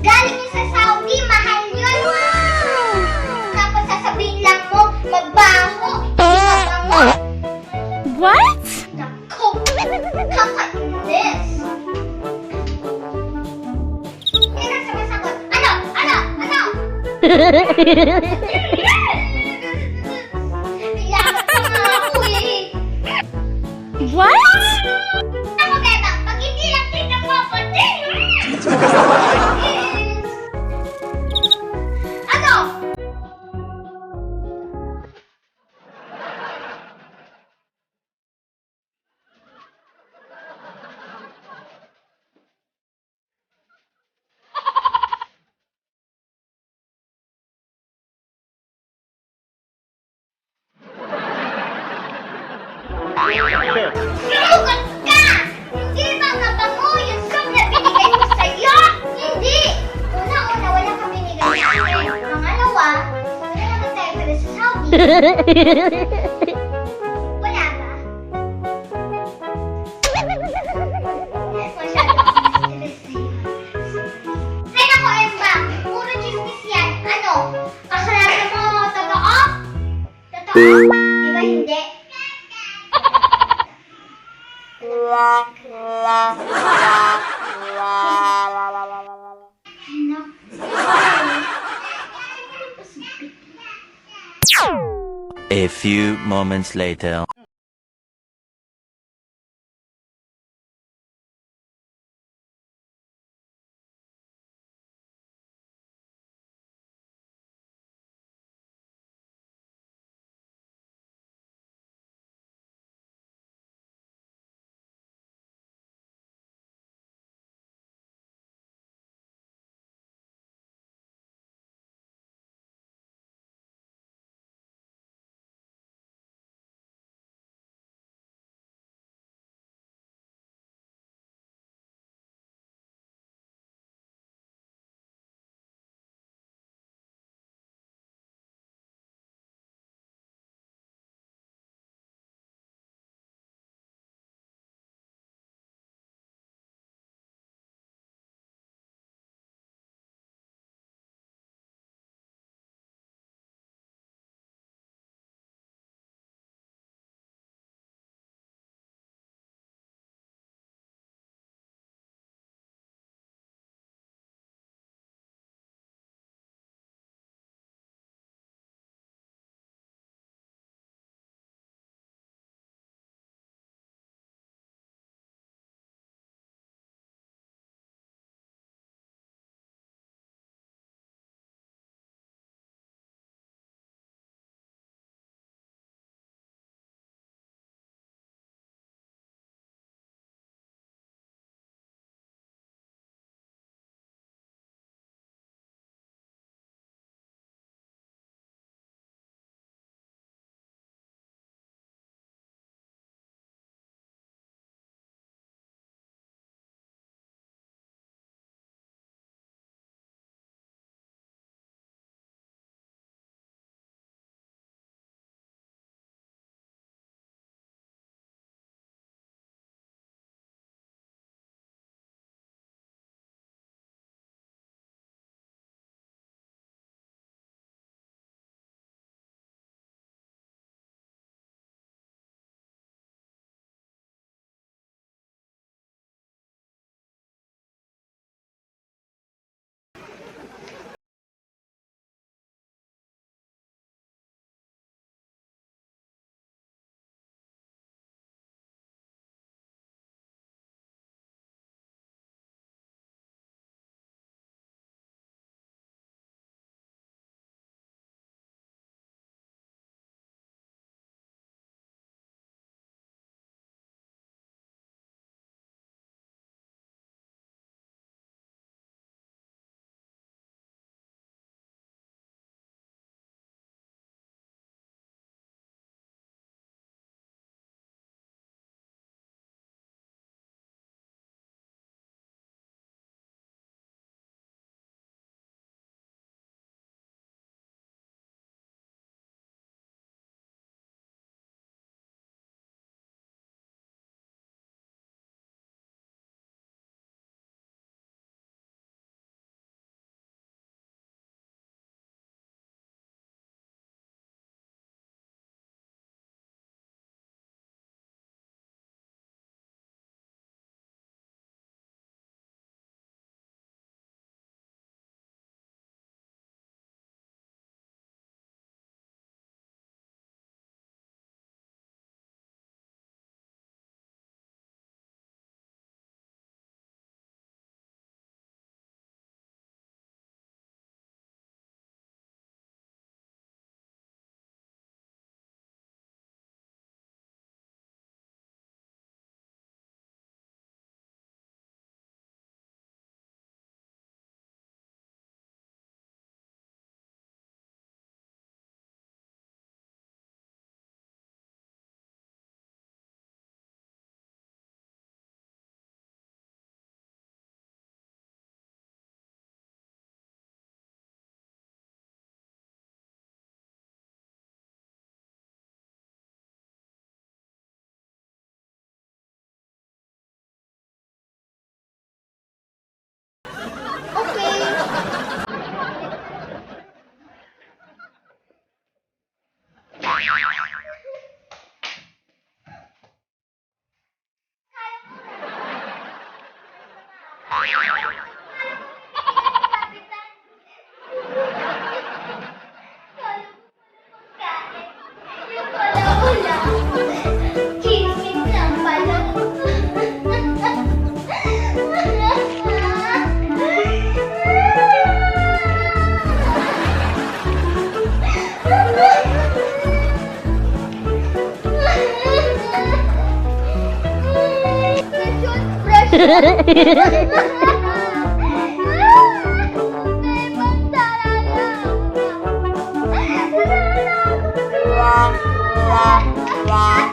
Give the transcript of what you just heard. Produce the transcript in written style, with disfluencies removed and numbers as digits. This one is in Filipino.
Galing yun sa Saudi, mahal yun. Tapos sasabihin lang mo, mabaho. Mabango. What? Naku, kakainis. Teka, sumasagot. Ano? Ano? Ano? Kailangan pa nga ako eh. What? Ako, Beba, pag hindi lang kita mo, pati. Ano? Sugat ka! Hindi ba mabango yung soap na binigay ko sa'yo? Hindi! Una-una, wala ka binigay sa akin. Pangalawa, wala naman tayo pala sa Saudi. Wala ba? Masyado akong stress sa'yo. Ay naku, Embang! Puro chismis yan. Ano? Kasalanan mo, totoo? Totoo? Di ba hindi? A few moments later. Yung wala-wala. Chismis lang pala. Wow.